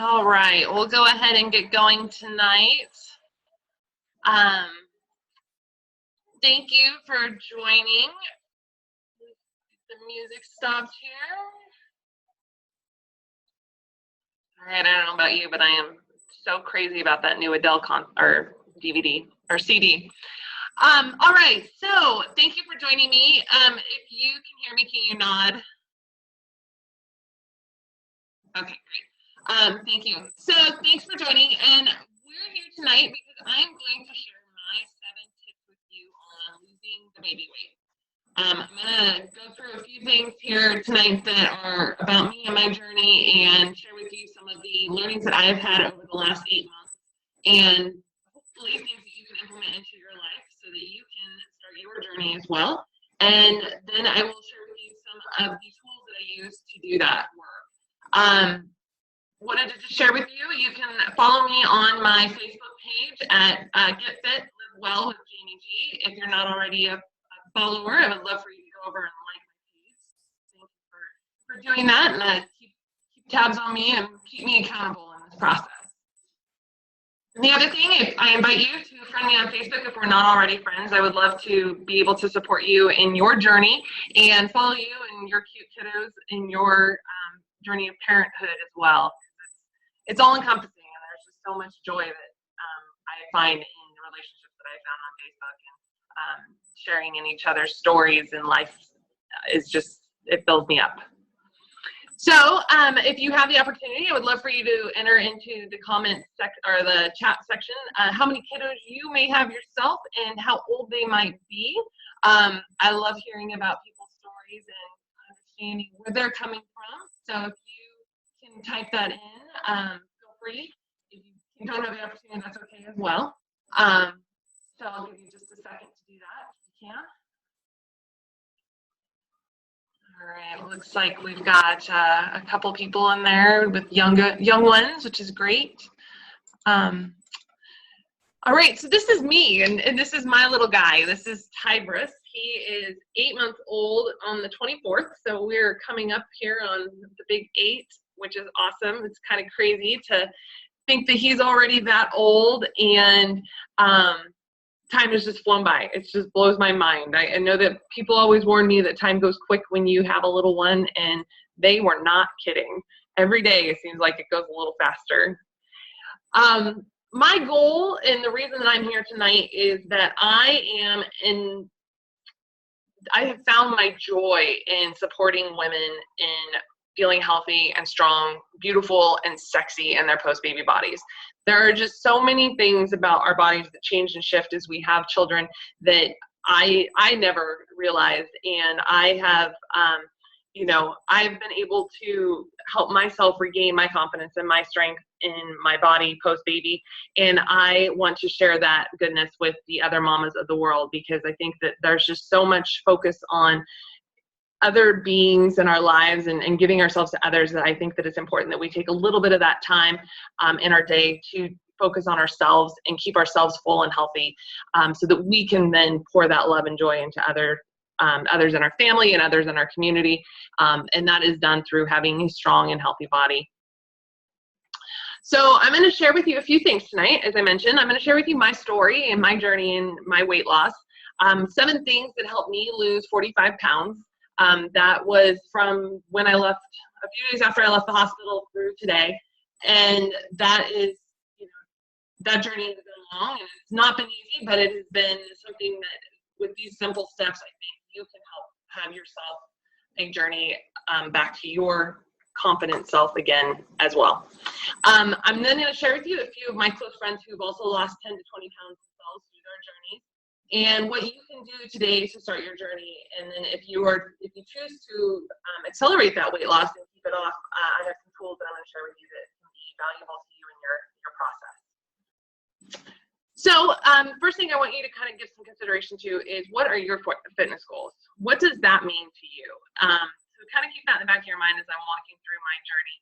All right, we'll go ahead and get going tonight. Um, Thank you for joining. The music stopped here. All right, I don't know about you, but I am so crazy about that new Adele DVD or CD. All right, so thank you for joining me. If you can hear me, can you nod? Okay, great. Thank you. So thanks for joining, and we're here tonight because I'm going to share my 7 tips with you on losing the baby weight. I'm going to go through a few things here tonight that are about me and my journey and share with you some of the learnings that I've had over the last 8 months and hopefully things that you can implement into your life so that you can start your journey as well. And then I will share with you some of the tools that I use to do that work. Wanted to just share with you, you can follow me on my Facebook page at Get Fit Live Well with Jamie G. If you're not already a follower, I would love for you to go over and like my page. Thank you for doing that, and keep tabs on me and keep me accountable in this process. And the other thing, if I invite you to friend me on Facebook if we're not already friends, I would love to be able to support you in your journey and follow you and your cute kiddos in your journey of parenthood as well. It's all encompassing, and there's just so much joy that I find in the relationships that I found on Facebook, and sharing in each other's stories in life is just, it fills me up. So if you have the opportunity, I would love for you to enter into the comment or the chat section how many kiddos you may have yourself and how old they might be. I love hearing about people's stories and understanding where they're coming from. So if you can type that in, feel free. If you don't have the opportunity, that's okay as well. So I'll give you just a second to do that if you can. All right, looks like we've got a couple people in there with young ones, which is great. All right, so this is me, and this is my little guy. This is Tybris. He is 8 months old on the 24th, so we're coming up here on the big 8, which is awesome. It's kind of crazy to think that he's already that old, and time has just flown by. It just blows my mind. I know that people always warn me that time goes quick when you have a little one, and they were not kidding. Every day it seems like it goes a little faster. My goal and the reason that I'm here tonight is that I have found my joy in supporting women in feeling healthy and strong, beautiful and sexy in their post-baby bodies. There are just so many things about our bodies that change and shift as we have children that I never realized, and I have I've been able to help myself regain my confidence and my strength in my body post-baby, and I want to share that goodness with the other mamas of the world, because I think that there's just so much focus on other beings in our lives and giving ourselves to others that I think that it's important that we take a little bit of that time in our day to focus on ourselves and keep ourselves full and healthy, so that we can then pour that love and joy into others in our family and others in our community, and that is done through having a strong and healthy body. So I'm going to share with you a few things tonight. As I mentioned, I'm going to share with you my story and my journey in my weight loss. 7 things that helped me lose 45 pounds. That was from when I left, a few days after I left the hospital through today. And that is, that journey has been long, and it's not been easy, but it has been something that with these simple steps, I think you can help have yourself a journey back to your confident self again as well. I'm then going to share with you a few of my close friends who've also lost 10 to 20 pounds themselves through their journeys, and what you can do today to start your journey. And then if you choose to accelerate that weight loss and keep it off, I have some tools that I'm going to share with you that can be valuable to you in your process. So first thing I want you to kind of give some consideration to is, what are your fitness goals? What does that mean to you? So kind of keep that in the back of your mind as I'm walking through my journey,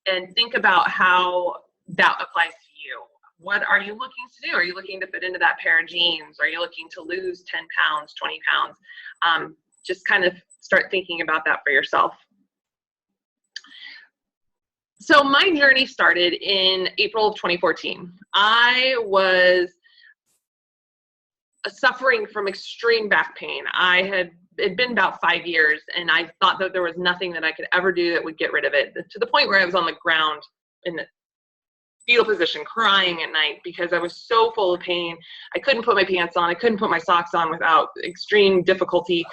and think about how that applies to you. What are you looking to do? Are you looking to fit into that pair of jeans? Are you looking to lose 10 pounds, 20 pounds? Just kind of start thinking about that for yourself. So my journey started in April of 2014. I was suffering from extreme back pain. It'd been about 5 years, and I thought that there was nothing that I could ever do that would get rid of it, to the point where I was on the ground in the fetal position crying at night because I was so full of pain. I couldn't put my pants on. I couldn't put my socks on without extreme difficulty.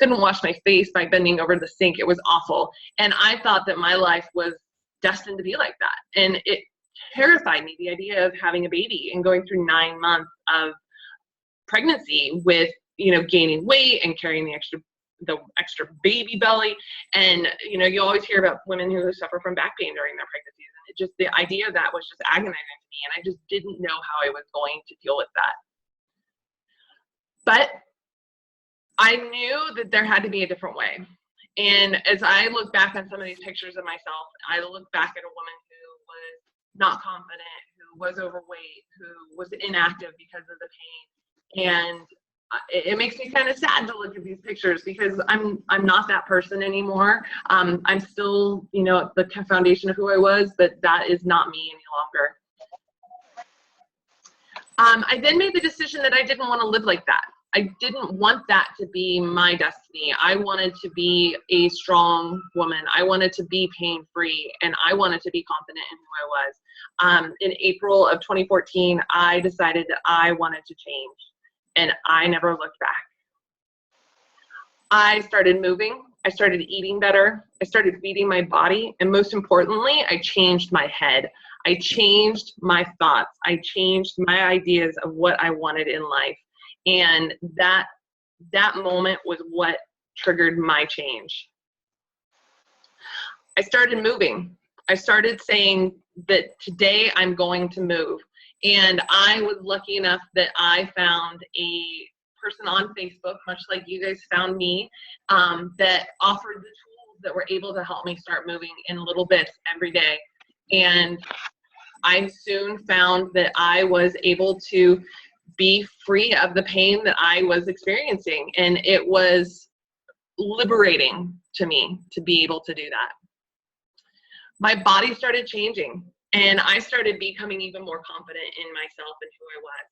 Couldn't wash my face by bending over the sink. It was awful. And I thought that my life was destined to be like that. And it terrified me, the idea of having a baby and going through 9 months of pregnancy with, gaining weight and carrying the extra baby belly. And, you always hear about women who suffer from back pain during their pregnancies. And the idea of that was just agonizing to me. And I just didn't know how I was going to deal with that. But I knew that there had to be a different way. And as I look back on some of these pictures of myself, I look back at a woman who was not confident, who was overweight, who was inactive because of the pain. And it makes me kind of sad to look at these pictures because I'm not that person anymore. I'm still, the foundation of who I was, but that is not me any longer. I then made the decision that I didn't want to live like that. I didn't want that to be my destiny. I wanted to be a strong woman. I wanted to be pain-free, and I wanted to be confident in who I was. In April of 2014, I decided that I wanted to change, and I never looked back. I started moving. I started eating better. I started feeding my body, and most importantly, I changed my head. I changed my thoughts. I changed my ideas of what I wanted in life. And that moment was what triggered my change. I started moving. I started saying that today I'm going to move. And I was lucky enough that I found a person on Facebook, much like you guys found me, that offered the tools that were able to help me start moving in little bits every day. And I soon found that I was able to be free of the pain that I was experiencing. And it was liberating to me to be able to do that. My body started changing, and I started becoming even more confident in myself and who I was.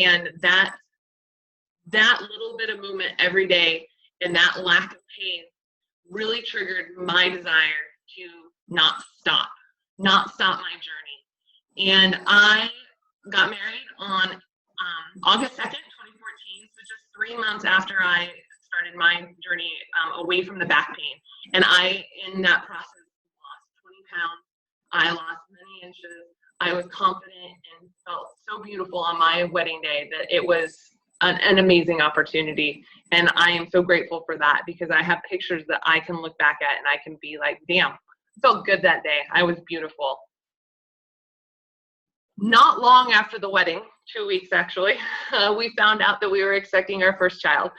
And that little bit of movement every day and that lack of pain really triggered my desire to not stop my journey. And I got married on August 2nd, 2014, so just 3 months after I started my journey away from the back pain. And I, in that process, lost 20 pounds. I lost many inches. I was confident and felt so beautiful on my wedding day that it was an amazing opportunity. And I am so grateful for that because I have pictures that I can look back at and I can be like, damn, I felt good that day. I was beautiful. Not long after the wedding, 2 weeks actually, we found out that we were expecting our first child.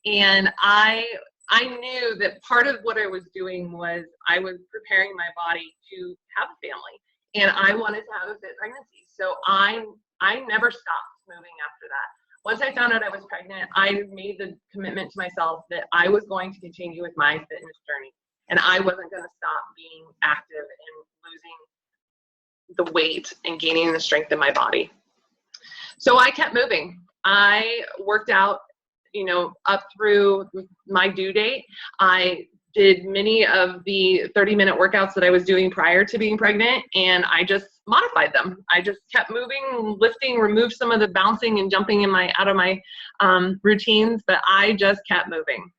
And I knew that part of what I was doing was I was preparing my body to have a family. And I wanted to have a fit pregnancy. So I never stopped moving after that. Once I found out I was pregnant, I made the commitment to myself that I was going to continue with my fitness journey. And I wasn't going to stop being active and losing the weight and gaining the strength in my body. So I kept moving. I worked out, up through my due date. I did many of the 30-minute workouts that I was doing prior to being pregnant, and I just modified them. I just kept moving, lifting, removed some of the bouncing and jumping out of my routines, but I just kept moving.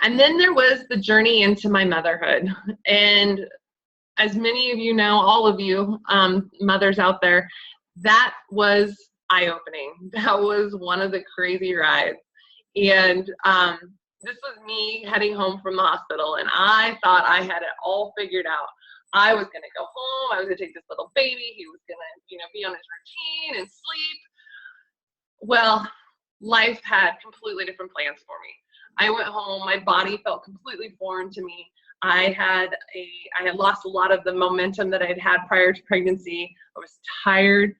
And then there was the journey into my motherhood. And as many of you know, all of you mothers out there, that was eye-opening. That was one of the crazy rides. And this was me heading home from the hospital, and I thought I had it all figured out. I was going to go home. I was going to take this little baby. He was going to, be on his routine and sleep. Well, life had completely different plans for me. I went home. My body felt completely foreign to me. I had lost a lot of the momentum that I'd had prior to pregnancy. I was tired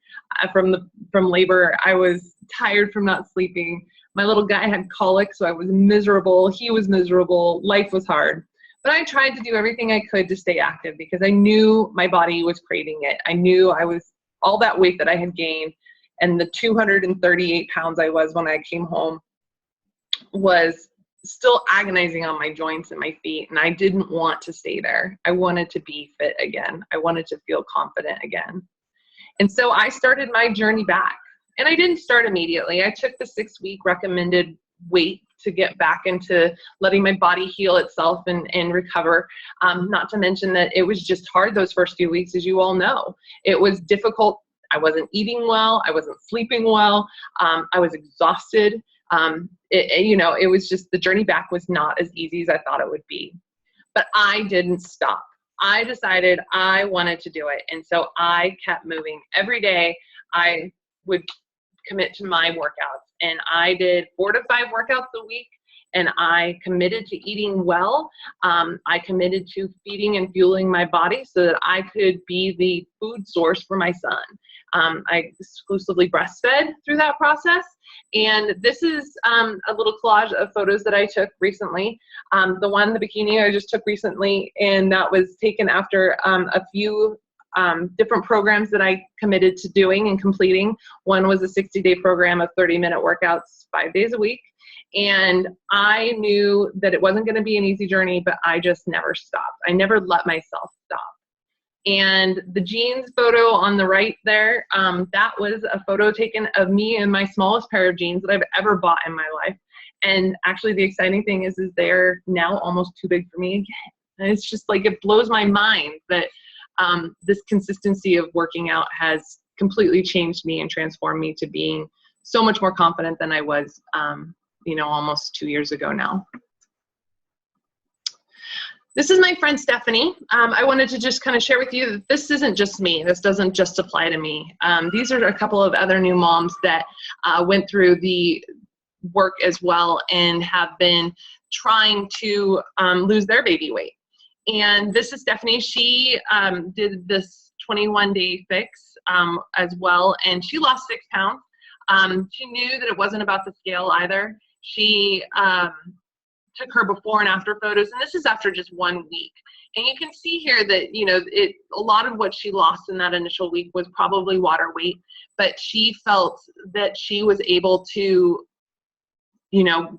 from labor. I was tired from not sleeping. My little guy had colic, so I was miserable. He was miserable. Life was hard. But I tried to do everything I could to stay active because I knew my body was craving it. I knew I was all that weight that I had gained, and the 238 pounds I was when I came home was still agonizing on my joints and my feet, and I didn't want to stay there. I wanted to be fit again. I wanted to feel confident again. And so I started my journey back. And I didn't start immediately. I took the 6-week recommended weight to get back into letting my body heal itself and recover. Not to mention that it was just hard those first few weeks, as you all know. It was difficult. I wasn't eating well. I wasn't sleeping well. I was exhausted. It was just, the journey back was not as easy as I thought it would be. But I didn't stop. I decided I wanted to do it. And so I kept moving. Every day I would commit to my workouts, and I did 4 to 5 workouts a week, and I committed to eating well. I committed to feeding and fueling my body so that I could be the food source for my son. I exclusively breastfed through that process. And this is a little collage of photos that I took recently. The bikini I just took recently, and that was taken after a few different programs that I committed to doing and completing. One was a 60-day program of 30-minute workouts 5 days a week. And I knew that it wasn't going to be an easy journey, but I just never stopped. I never let myself stop. And the jeans photo on the right there, that was a photo taken of me in my smallest pair of jeans that I've ever bought in my life. And actually the exciting thing is they're now almost too big for me again. And it's just like, it blows my mind that this consistency of working out has completely changed me and transformed me to being so much more confident than I was, almost 2 years ago now. This is my friend Stephanie. I wanted to just kind of share with you that this isn't just me. This doesn't just apply to me. These are a couple of other new moms that went through the work as well and have been trying to lose their baby weight. And this is Stephanie. She did this 21-day fix as well, and she lost 6 pounds. She knew that it wasn't about the scale either. She took her before and after photos, and this is after just 1 week. And you can see here that, a lot of what she lost in that initial week was probably water weight, but she felt that she was able to,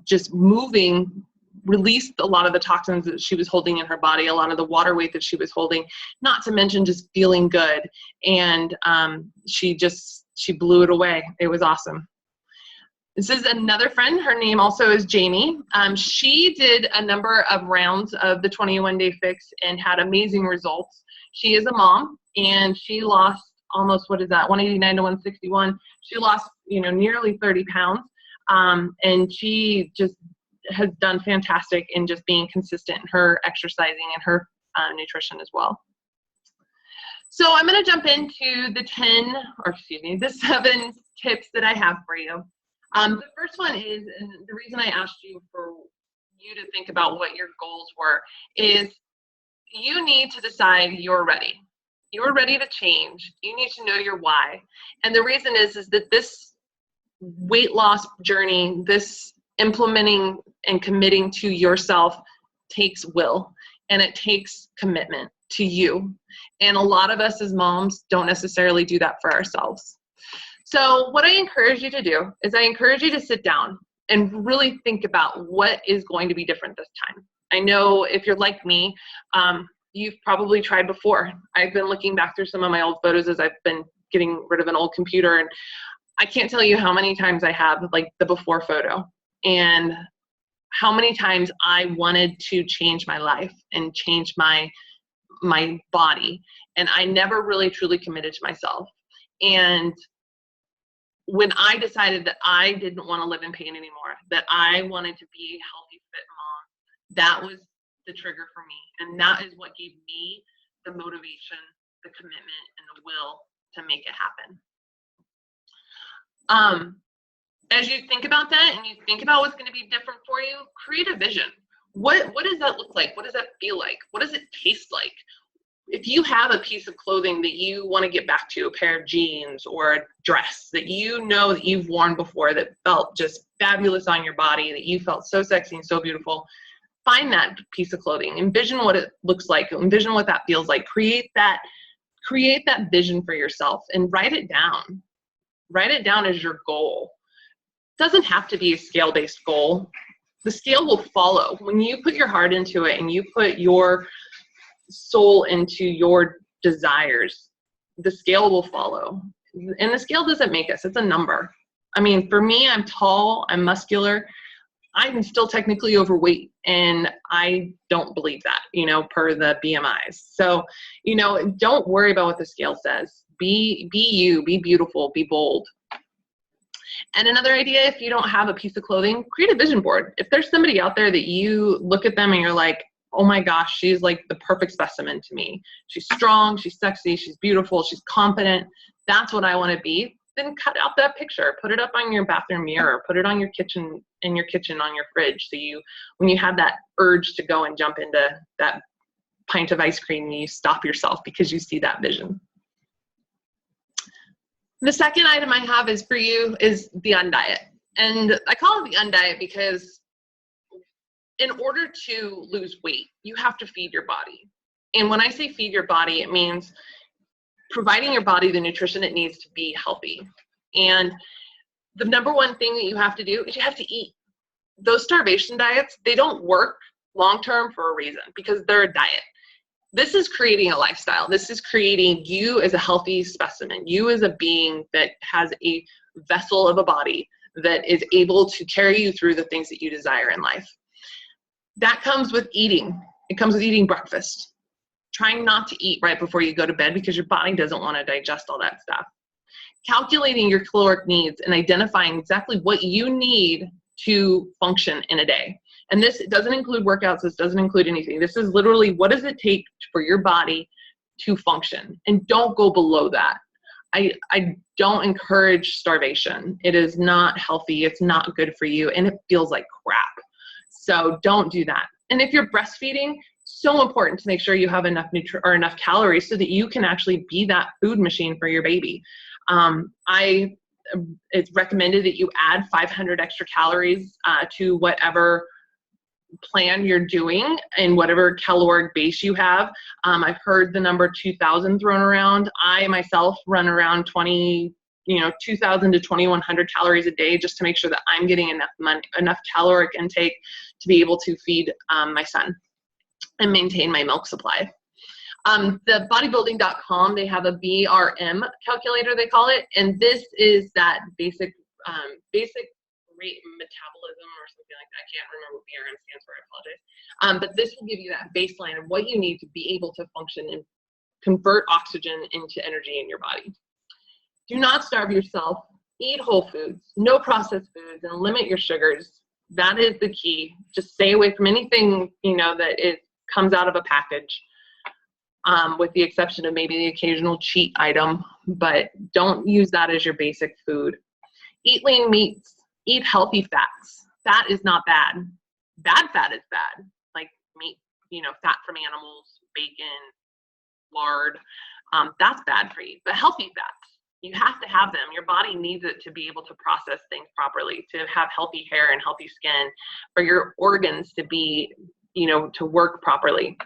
just moving, released a lot of the toxins that she was holding in her body, a lot of the water weight that she was holding, not to mention just feeling good. And she blew it away. It was awesome. This is another friend. Her name also is Jamie. She did a number of rounds of the 21-day fix and had amazing results. She is a mom, and she lost almost, 189 to 161. She lost, nearly 30 pounds. And she just has done fantastic in just being consistent in her exercising and her nutrition as well. So I'm going to jump into the 7 tips that I have for you. The first one is, and the reason I asked you for you to think about what your goals were, is you need to decide you're ready. You're ready to change. You need to know your why. And the reason is that this weight loss journey, this implementing and committing to yourself takes will, and it takes commitment to you. And a lot of us as moms don't necessarily do that for ourselves. So what I encourage you to do is I encourage you to sit down and really think about what is going to be different this time. I know if you're like me, you've probably tried before. I've been looking back through some of my old photos as I've been getting rid of an old computer, and I can't tell you how many times I have like the before photo and how many times I wanted to change my life and change my body. And I never really truly committed to myself. And when I decided that I didn't want to live in pain anymore, that I wanted to be a healthy, fit mom, that was the trigger for me. And that is what gave me the motivation, the commitment, and the will to make it happen. As you think about that and you think about what's going to be different for you, create a vision. What does that look like? What does that feel like? What does it taste like? If you have a piece of clothing that you want to get back to, a pair of jeans or a dress that that you've worn before that felt just fabulous on your body, that you felt so sexy and so beautiful, Find that piece of clothing, envision what it looks like, envision what that feels like, create that vision for yourself and write it down. Write it down as your goal. It doesn't have to be a scale-based goal. The scale will follow. When you put your heart into it and you put your soul into your desires, the scale will follow. And the scale doesn't make us, it's a number. I mean, for me, I'm tall, I'm muscular, I'm still technically overweight, and I don't believe that, per the BMIs. So, don't worry about what the scale says. Be you, be beautiful, be bold. And another idea, if you don't have a piece of clothing, create a vision board. If there's somebody out there that you look at them and you're like, oh my gosh, she's like the perfect specimen to me. She's strong, she's sexy, she's beautiful, she's confident. That's what I want to be. Then cut out that picture, put it up on your bathroom mirror, put it on your kitchen, on your fridge. So when you have that urge to go and jump into that pint of ice cream, you stop yourself because you see that vision. The second item I have is for you is the undiet. And I call it the undiet because in order to lose weight, you have to feed your body. And when I say feed your body, it means providing your body the nutrition it needs to be healthy. And the number one thing that you have to do is you have to eat. Those starvation diets, they don't work long-term for a reason, because they're a diet. This is creating a lifestyle. This is creating you as a healthy specimen, you as a being that has a vessel of a body that is able to carry you through the things that you desire in life. That comes with eating. It comes with eating breakfast. Trying not to eat right before you go to bed because your body doesn't want to digest all that stuff. Calculating your caloric needs and identifying exactly what you need to function in a day. And this doesn't include workouts. This doesn't include anything. This is literally, what does it take for your body to function? And don't go below that. I don't encourage starvation. It is not healthy. It's not good for you. And it feels like crap. So don't do that. And if you're breastfeeding, so important to make sure you have enough enough calories so that you can actually be that food machine for your baby. It's recommended that you add 500 extra calories to whatever plan you're doing and whatever caloric base you have. I've heard the number 2,000 thrown around. I myself run around 2,000 to 2,100 calories a day just to make sure that I'm getting enough caloric intake to be able to feed my son and maintain my milk supply. The bodybuilding.com, they have a BRM calculator, they call it, and this is that basic rate metabolism or something like that. I can't remember what BRM stands for, I apologize. But this will give you that baseline of what you need to be able to function and convert oxygen into energy in your body. Do not starve yourself. Eat whole foods, no processed foods, and limit your sugars. That is the key. Just stay away from anything, that comes out of a package, with the exception of maybe the occasional cheat item, but don't use that as your basic food. Eat lean meats. Eat healthy fats. Fat is not bad. Bad fat is bad, like meat, fat from animals, bacon, lard. That's bad for you. But healthy fats, you have to have them. Your body needs it to be able to process things properly, to have healthy hair and healthy skin, for your organs to be, to work properly.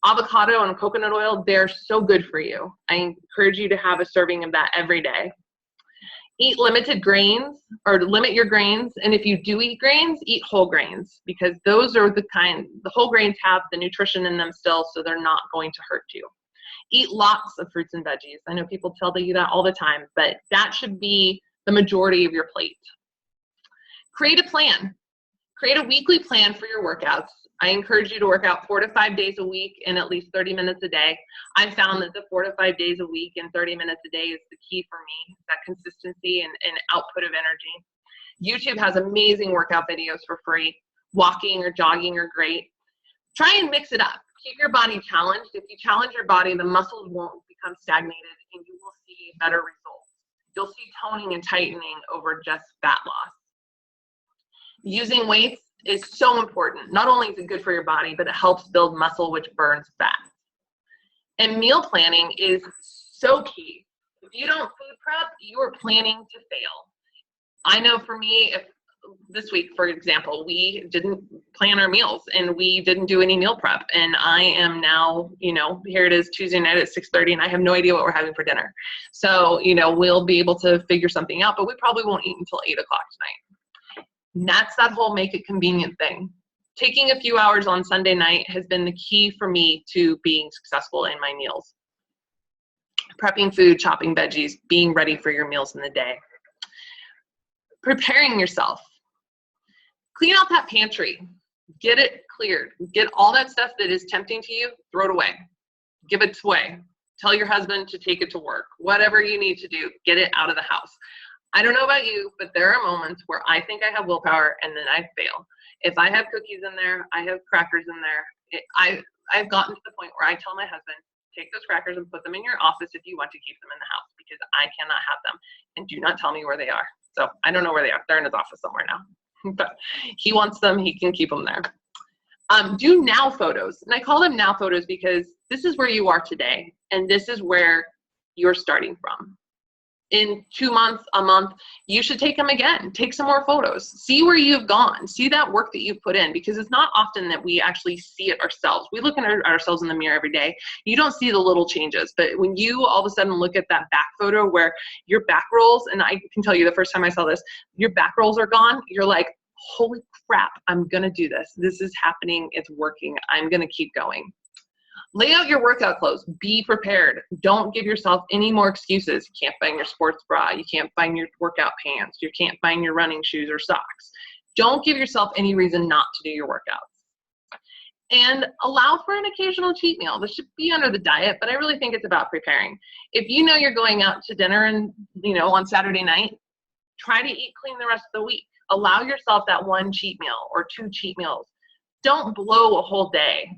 Avocado and coconut oil, they're so good for you. I encourage you to have a serving of that every day. Eat limited grains, or limit your grains. And if you do eat grains, eat whole grains, because those are the whole grains have the nutrition in them still, so they're not going to hurt you. Eat lots of fruits and veggies. I know people tell you that all the time, but that should be the majority of your plate. Create a plan. Create a weekly plan for your workouts. I encourage you to work out 4 to 5 days a week and at least 30 minutes a day. I found that the 4 to 5 days a week and 30 minutes a day is the key for me, that consistency and output of energy. YouTube has amazing workout videos for free. Walking or jogging are great. Try and mix it up. Keep your body challenged. If you challenge your body, the muscles won't become stagnated and you will see better results. You'll see toning and tightening over just fat loss. Using weights is so important. Not only is it good for your body, but it helps build muscle, which burns fat. And meal planning is so key. If you don't food prep, you are planning to fail. I know for me, if this week, for example, we didn't plan our meals and we didn't do any meal prep. And I am now, here it is Tuesday night at 6:30 and I have no idea what we're having for dinner. So, we'll be able to figure something out, but we probably won't eat until 8 o'clock tonight. And that's that whole make it convenient thing. Taking a few hours on Sunday night has been the key for me to being successful in my meals. Prepping food, chopping veggies, being ready for your meals in the day. Preparing yourself. Clean out that pantry. Get it cleared. Get all that stuff that is tempting to you, throw it away. Give it away. Tell your husband to take it to work. Whatever you need to do, get it out of the house. I don't know about you, but there are moments where I think I have willpower and then I fail. If I have cookies in there, I have crackers in there. I've gotten to the point where I tell my husband, take those crackers and put them in your office if you want to keep them in the house, because I cannot have them, and do not tell me where they are. So I don't know where they are. They're in his office somewhere now, but he wants them. He can keep them there. Do now photos. And I call them now photos because this is where you are today, and this is where you're starting from. In 2 months, a month, you should take them again. Take some more photos. See where you've gone. See that work that you've put in, because it's not often that we actually see it ourselves. We look at ourselves in the mirror every day. You don't see the little changes, but when you all of a sudden look at that back photo where your back rolls, and I can tell you the first time I saw this, your back rolls are gone, you're like, holy crap, I'm gonna do this. This is happening, it's working, I'm gonna keep going. Lay out your workout clothes. Be prepared. Don't give yourself any more excuses. You can't find your sports bra. You can't find your workout pants. You can't find your running shoes or socks. Don't give yourself any reason not to do your workouts. And allow for an occasional cheat meal. This should be under the diet, but I really think it's about preparing. If you know you're going out to dinner and, on Saturday night, try to eat clean the rest of the week. Allow yourself that one cheat meal or 2 cheat meals. Don't blow a whole day.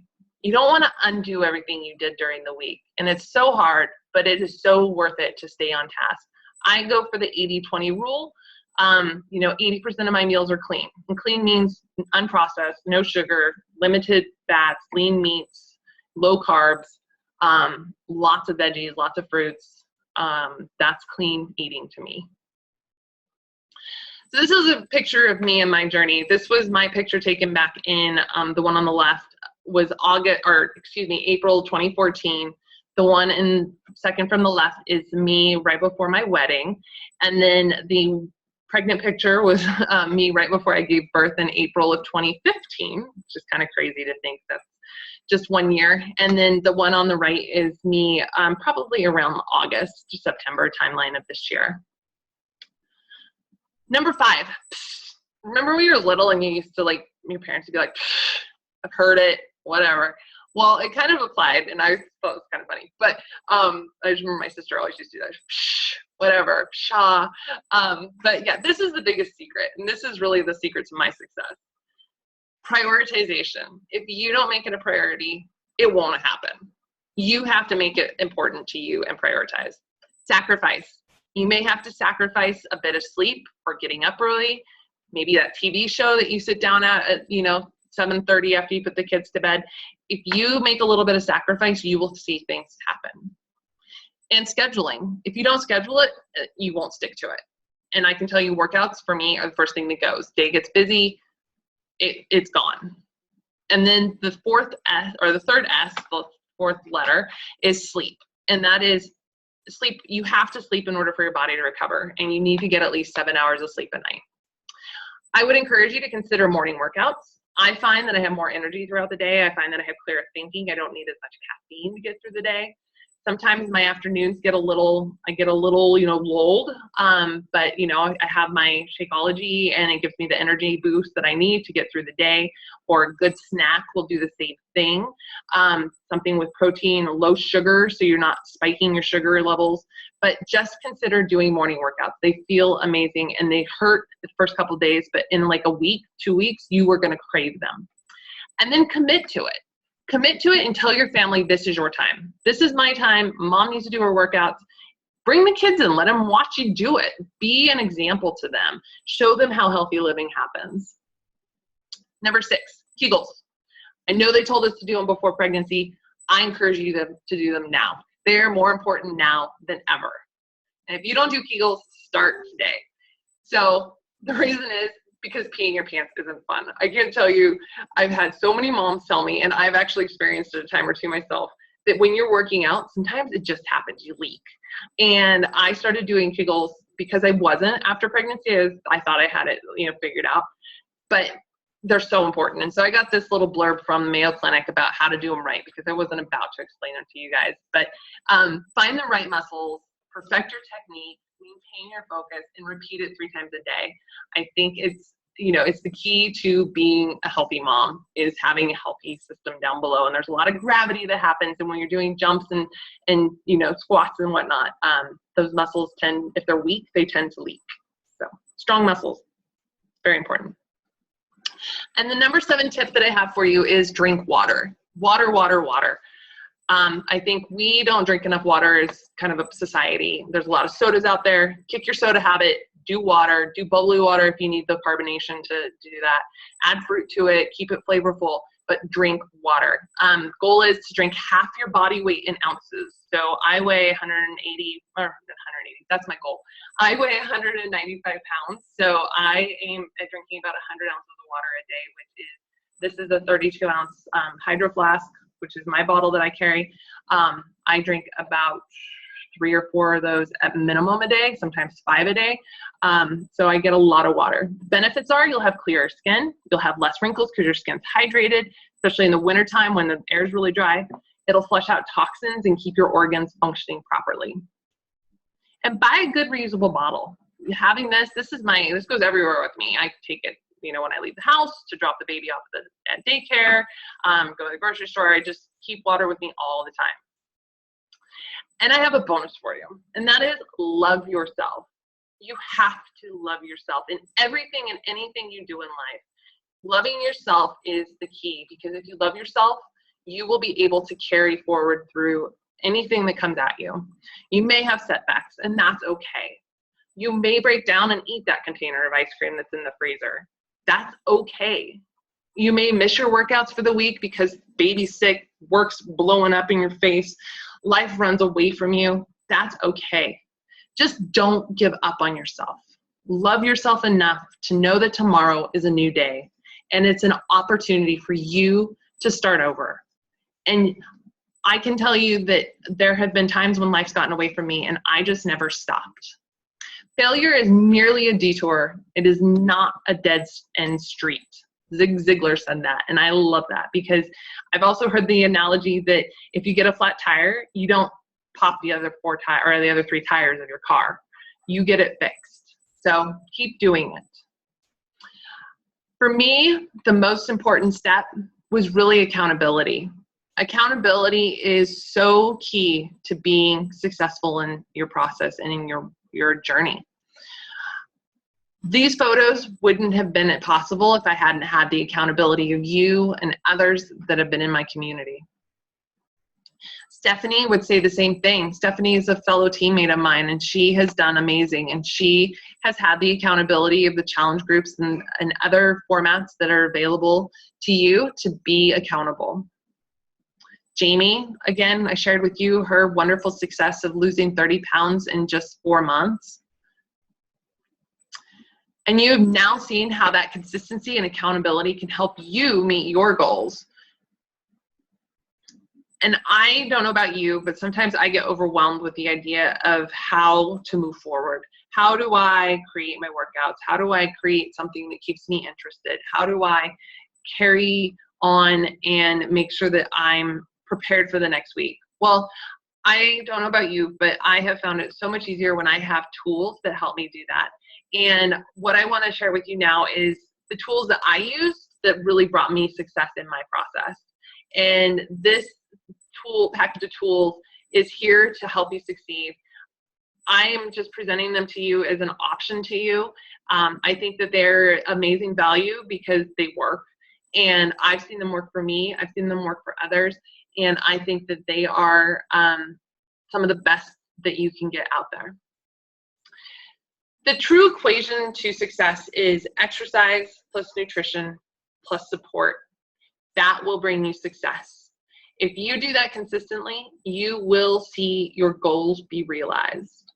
You don't want to undo everything you did during the week. And it's so hard, but it is so worth it to stay on task. I go for the 80-20 rule. 80% of my meals are clean. And clean means unprocessed, no sugar, limited fats, lean meats, low carbs, lots of veggies, lots of fruits. That's clean eating to me. So this is a picture of me and my journey. This was my picture taken back in the one on the left was April 2014. The one in second from the left is me right before my wedding. And then the pregnant picture was me right before I gave birth in April of 2015, which is kind of crazy to think that's just 1 year. And then the one on the right is me probably around August to September timeline of this year. Number 5, remember when you were little and you used to your parents would be like, I've heard it, whatever. Well, it kind of applied, and I thought it was kind of funny. But I just remember my sister always used to do that, whatever, pshaw. But yeah, this is the biggest secret, and this is really the secret to my success. Prioritization. If you don't make it a priority, it won't happen. You have to make it important to you and prioritize. Sacrifice. You may have to sacrifice a bit of sleep or getting up early. Maybe that TV show that you sit down at 7:30 after you put the kids to bed. If you make a little bit of sacrifice, you will see things happen. And scheduling. If you don't schedule it, you won't stick to it. And I can tell you workouts for me are the first thing that goes. Day gets busy, it's gone. And then the third S, the fourth letter, is sleep. And that is sleep. You have to sleep in order for your body to recover. And you need to get at least 7 hours of sleep a night. I would encourage you to consider morning workouts. I find that I have more energy throughout the day. I find that I have clearer thinking. I don't need as much caffeine to get through the day. Sometimes my afternoons get a little, lulled. But I have my Shakeology and it gives me the energy boost that I need to get through the day. Or a good snack will do the same thing. Something with protein, low sugar, so you're not spiking your sugar levels. But just consider doing morning workouts. They feel amazing and they hurt the first couple of days, but in like a week, 2 weeks, you are going to crave them. And then commit to it. Commit to it and tell your family this is your time. This is my time. Mom needs to do her workouts. Bring the kids in. Let them watch you do it. Be an example to them. Show them how healthy living happens. Number 6, Kegels. I know they told us to do them before pregnancy. I encourage you to do them now. They're more important now than ever. And if you don't do Kegels, start today. So the reason is because peeing your pants isn't fun. I can't tell you, I've had so many moms tell me, and I've actually experienced it a time or two myself, that when you're working out, sometimes it just happens, you leak. And I started doing Kegels because I wasn't after pregnancy. I thought I had it, figured out, but they're so important. And so I got this little blurb from the Mayo Clinic about how to do them right, because I wasn't about to explain them to you guys. But find the right muscles, perfect your technique, maintain your focus, and repeat it 3 times a day. I think it's the key to being a healthy mom, is having a healthy system down below. And there's a lot of gravity that happens. And when you're doing jumps and squats and whatnot, those muscles tend, if they're weak, they tend to leak. So strong muscles, very important. And the number 7 tip that I have for you is drink water. Water, water, water. I think we don't drink enough water as kind of a society. There's a lot of sodas out there. Kick your soda habit. Do water. Do bubbly water if you need the carbonation to do that. Add fruit to it. Keep it flavorful, but drink water. Goal is to drink half your body weight in ounces. So I weigh 180, or 180, that's my goal. I weigh 195 pounds. So I aim at drinking about 100 ounces of water a day, this is a 32 ounce Hydro Flask, which is my bottle that I carry. I drink about 3 or 4 of those at minimum a day, sometimes 5 a day. So I get a lot of water. Benefits are you'll have clearer skin, you'll have less wrinkles because your skin's hydrated, especially in the wintertime when the air is really dry. It'll flush out toxins and keep your organs functioning properly. And buy a good reusable bottle. Having this goes everywhere with me. I take it, when I leave the house to drop the baby off at daycare, go to the grocery store. I just keep water with me all the time. And I have a bonus for you, and that is love yourself. You have to love yourself in everything and anything you do in life. Loving yourself is the key, because if you love yourself, you will be able to carry forward through anything that comes at you. You may have setbacks, and that's okay. You may break down and eat that container of ice cream that's in the freezer. That's okay. You may miss your workouts for the week because baby's sick, work's blowing up in your face, life runs away from you. That's okay. Just don't give up on yourself. Love yourself enough to know that tomorrow is a new day, and it's an opportunity for you to start over. And I can tell you that there have been times when life's gotten away from me and I just never stopped. Failure is merely a detour. It is not a dead end street. Zig Ziglar said that, and I love that, because I've also heard the analogy that if you get a flat tire, you don't pop the other 3 tires of your car. You get it fixed. So keep doing it. For me, the most important step was really accountability. Accountability is so key to being successful in your process and in your journey. These photos wouldn't have been possible if I hadn't had the accountability of you and others that have been in my community. Stephanie would say the same thing. Stephanie is a fellow teammate of mine, and she has done amazing, and she has had the accountability of the challenge groups and other formats that are available to you to be accountable. Jamie, again, I shared with you her wonderful success of losing 30 pounds in just 4 months. And you have now seen how that consistency and accountability can help you meet your goals. And I don't know about you, but sometimes I get overwhelmed with the idea of how to move forward. How do I create my workouts? How do I create something that keeps me interested? How do I carry on and make sure that I'm prepared for the next week? Well, I don't know about you, but I have found it so much easier when I have tools that help me do that. And what I want to share with you now is the tools that I use that really brought me success in my process. And this package of tools is here to help you succeed. I am just presenting them to you as an option to you. I think that they're amazing value because they work. And I've seen them work for me. I've seen them work for others. And I think that they are some of the best that you can get out there. The true equation to success is exercise plus nutrition plus support. That will bring you success. If you do that consistently, you will see your goals be realized.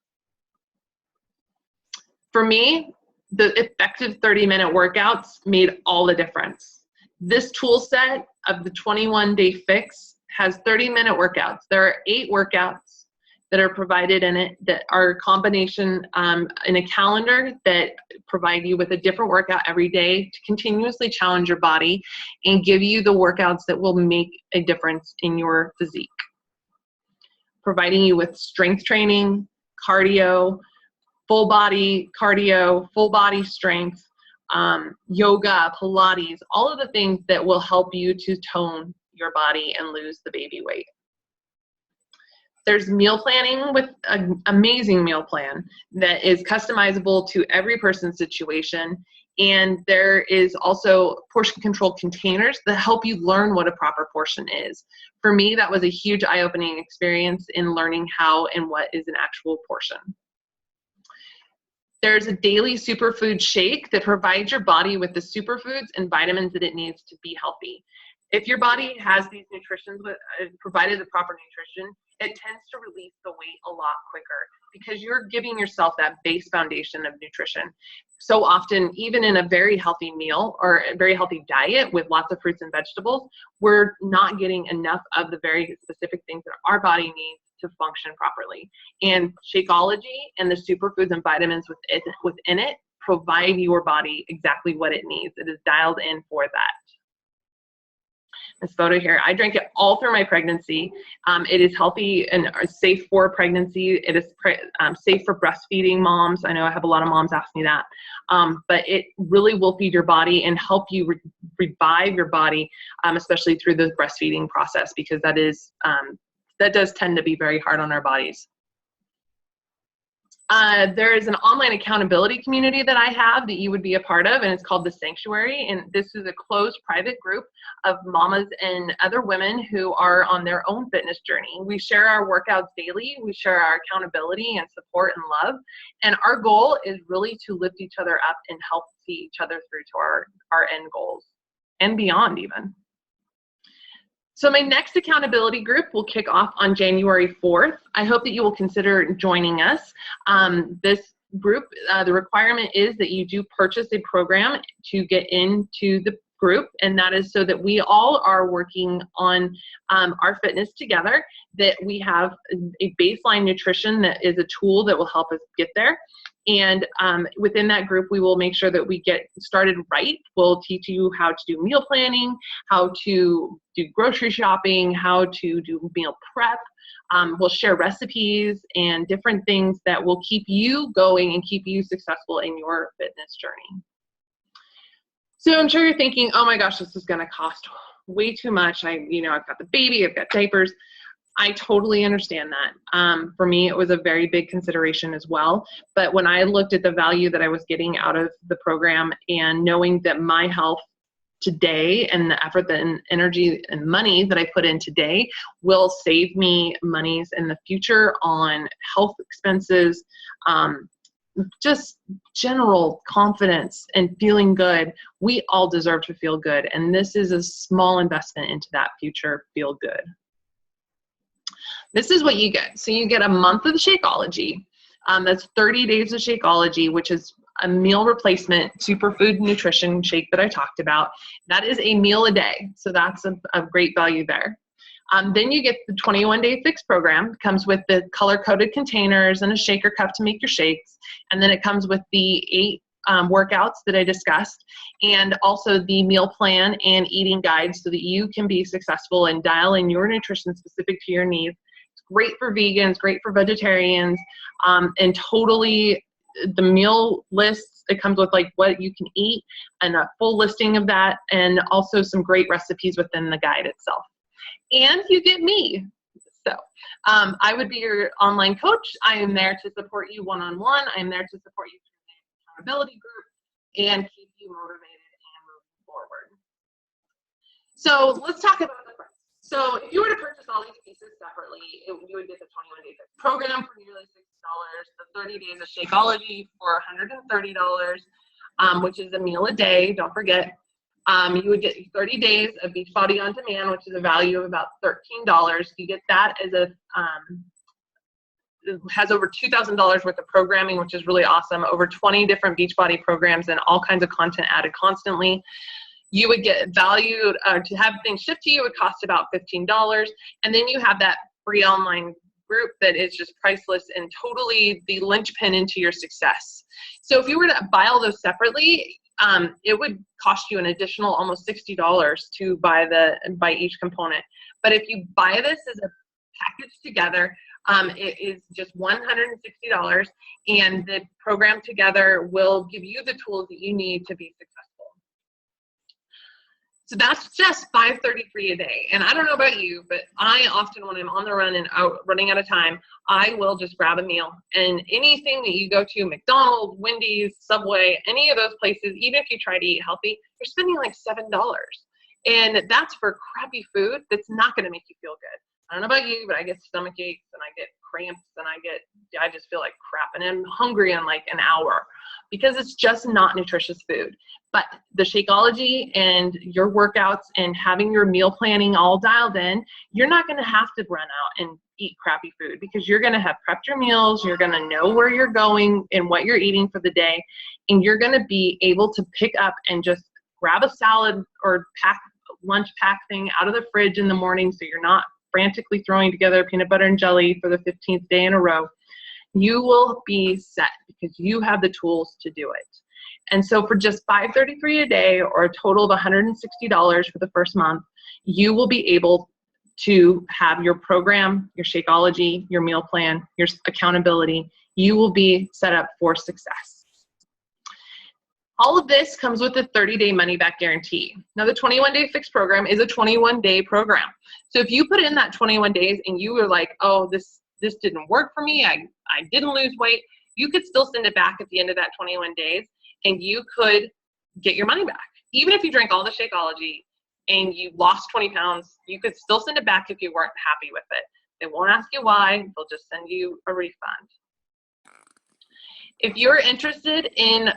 For me, the effective 30-minute workouts made all the difference. This tool set of the 21-day fix has 30-minute workouts. There are 8 workouts that are provided in it that are a combination in a calendar that provide you with a different workout every day to continuously challenge your body and give you the workouts that will make a difference in your physique. Providing you with strength training, cardio, full body cardio, full body strength, yoga, Pilates, all of the things that will help you to tone your body and lose the baby weight. There's meal planning with an amazing meal plan that is customizable to every person's situation. And there is also portion control containers that help you learn what a proper portion is. For me, that was a huge eye-opening experience in learning how and what is an actual portion. There's a daily superfood shake that provides your body with the superfoods and vitamins that it needs to be healthy. If your body has these nutritions, provided the proper nutrition, it tends to release the weight a lot quicker because you're giving yourself that base foundation of nutrition. So often, even in a very healthy meal or a very healthy diet with lots of fruits and vegetables, we're not getting enough of the very specific things that our body needs to function properly. And Shakeology and the superfoods and vitamins within it provide your body exactly what it needs. It is dialed in for that. This photo here, I drank it all through my pregnancy. It is healthy and safe for pregnancy. It is safe for breastfeeding moms. I know I have a lot of moms ask me that. But it really will feed your body and help you revive your body, especially through the breastfeeding process, because that does tend to be very hard on our bodies. There is an online accountability community that I have that you would be a part of, and it's called The Sanctuary. And this is a closed private group of mamas and other women who are on their own fitness journey. We share our workouts daily. We share our accountability and support and love. And our goal is really to lift each other up and help see each other through to our end goals and beyond even. So my next accountability group will kick off on January 4th. I hope that you will consider joining us. This group, the requirement is that you do purchase a program to get into the group, and that is so that we all are working on our fitness together, that we have a baseline nutrition that is a tool that will help us get there. And within that group, we will make sure that we get started right. We'll teach you how to do meal planning, how to do grocery shopping, how to do meal prep. We'll share recipes and different things that will keep you going and keep you successful in your fitness journey. So I'm sure you're thinking, oh my gosh, this is gonna cost way too much. I've got the baby, I've got diapers. I totally understand that. For me, it was a very big consideration as well. But when I looked at the value that I was getting out of the program and knowing that my health today and the effort and energy and money that I put in today will save me monies in the future on health expenses, just general confidence and feeling good, we all deserve to feel good. And this is a small investment into that future feel good. This is what you get. So you get a month of Shakeology. That's 30 days of Shakeology, which is a meal replacement superfood nutrition shake that I talked about. That is a meal a day. So that's a great value there. Then you get the 21-day fix program. It comes with the color-coded containers and a shaker cup to make your shakes. And then it comes with the 8 workouts that I discussed, and also the meal plan and eating guide so that you can be successful and dial in your nutrition specific to your needs. It's great for vegans, great for vegetarians, and totally the meal lists, it comes with like what you can eat and a full listing of that, and also some great recipes within the guide itself. And you get me. So I would be your online coach. I am there to support you one-on-one. I'm there to support you through the accountability group and keep you motivated and moving forward. So let's talk about the price. So if you were to purchase all these pieces separately, you would get the 21-day fix program for nearly $60, the 30 days of Shakeology for $130, which is a meal a day, don't forget. You would get 30 days of Beachbody On Demand, which is a value of about $13. You get that as a has over $2,000 worth of programming, which is really awesome. Over 20 different Beachbody programs and all kinds of content added constantly. You would get valued, to have things shipped to you would cost about $15. And then you have that free online group that is just priceless and totally the linchpin into your success. So if you were to buy all those separately, it would cost you an additional almost $60 to buy each component. But if you buy this as a package together, it is just $160, and the program together will give you the tools that you need to be successful. So that's just $533 a day. And I don't know about you, but I often, when I'm on the run and running out of time, I will just grab a meal. And anything that you go to, McDonald's, Wendy's, Subway, any of those places, even if you try to eat healthy, you're spending like $7. And that's for crappy food that's not going to make you feel good. I don't know about you, but I get stomach aches and I get cramps and I just feel like crap, and I'm hungry in like an hour because it's just not nutritious food. But the Shakeology and your workouts and having your meal planning all dialed in, you're not going to have to run out and eat crappy food because you're going to have prepped your meals, you're going to know where you're going and what you're eating for the day, and you're going to be able to pick up and just grab a salad or lunch pack thing out of the fridge in the morning so you're not frantically throwing together peanut butter and jelly for the 15th day in a row. You will be set because you have the tools to do it. And so for just $533 a day, or a total of $160 for the first month, you will be able to have your program, your Shakeology, your meal plan, your accountability. You will be set up for success. All of this comes with a 30-day money-back guarantee. Now, the 21-day fix program is a 21-day program. So if you put in that 21 days and you were like, oh, this didn't work for me, I didn't lose weight, you could still send it back at the end of that 21 days and you could get your money back. Even if you drank all the Shakeology and you lost 20 pounds, you could still send it back if you weren't happy with it. They won't ask you why, they'll just send you a refund. If you're interested in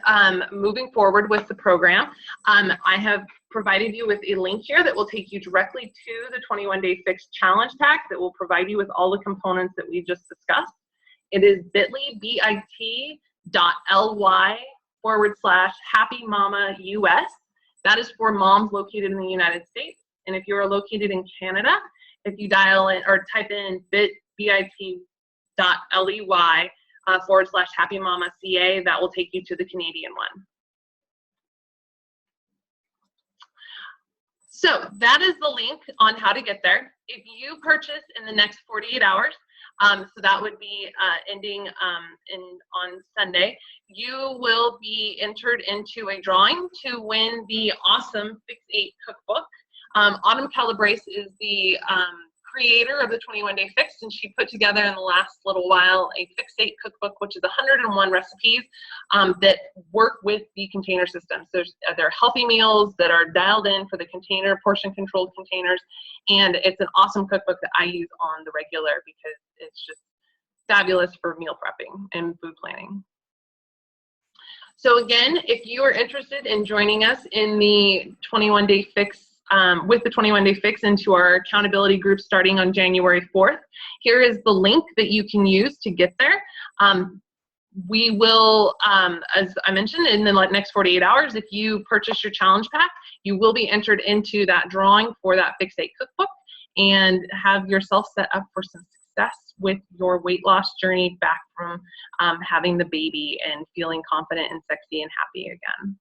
moving forward with the program, I have provided you with a link here that will take you directly to the 21-day fix challenge pack that will provide you with all the components that we just discussed. It is bit.ly/happymamaus. That is for moms located in the United States. And if you are located in Canada, if you dial in or type in bit.ly/happymamaca, that will take you to the Canadian one. So that is the link on how to get there. If you purchase in the next 48 hours, so that would be ending on Sunday, you will be entered into a drawing to win the awesome Fix 8 cookbook. Autumn Calabrese is the creator of the 21-day fix, and she put together in the last little while a Fix 8 cookbook, which is 101 recipes that work with the container system. So they're healthy meals that are dialed in for the container, portion-controlled containers, and it's an awesome cookbook that I use on the regular because it's just fabulous for meal prepping and food planning. So again, if you are interested in joining us in the 21-day fix, with the 21-day fix into our accountability group starting on January 4th. Here is the link that you can use to get there. We will, as I mentioned, in the next 48 hours, if you purchase your challenge pack, you will be entered into that drawing for that Fix 8 cookbook and have yourself set up for some success with your weight loss journey back from having the baby and feeling confident and sexy and happy again.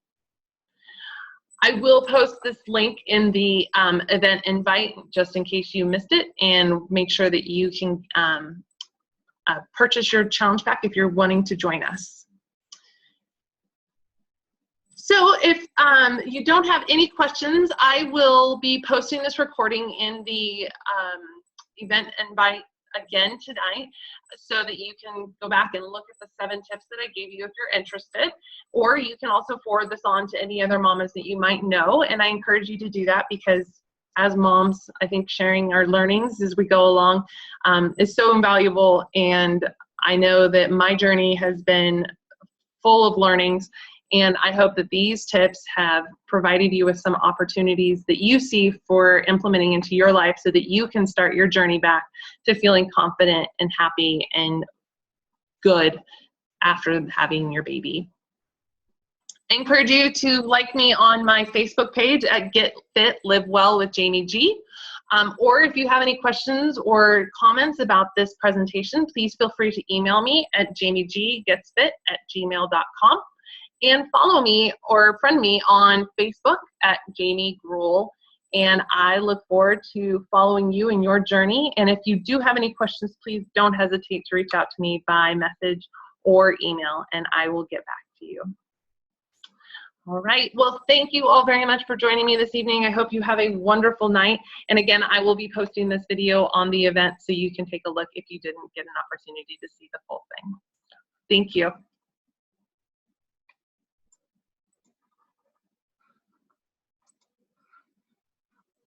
I will post this link in the event invite just in case you missed it, and make sure that you can purchase your challenge pack if you're wanting to join us. So if you don't have any questions, I will be posting this recording in the event invite again tonight so that you can go back and look at the 7 tips that I gave you if you're interested, or you can also forward this on to any other mamas that you might know. And I encourage you to do that because as moms, I think sharing our learnings as we go along is so invaluable. And I know that my journey has been full of learnings, and I hope that these tips have provided you with some opportunities that you see for implementing into your life so that you can start your journey back to feeling confident and happy and good after having your baby. I encourage you to like me on my Facebook page at Get Fit Live Well with Jamie G. Or if you have any questions or comments about this presentation, please feel free to email me at jamiegetsfit@gmail.com. And follow me or friend me on Facebook at Jamie Gruhl. And I look forward to following you in your journey. And if you do have any questions, please don't hesitate to reach out to me by message or email, and I will get back to you. All right. Well, thank you all very much for joining me this evening. I hope you have a wonderful night. And again, I will be posting this video on the event so you can take a look if you didn't get an opportunity to see the full thing. Thank you.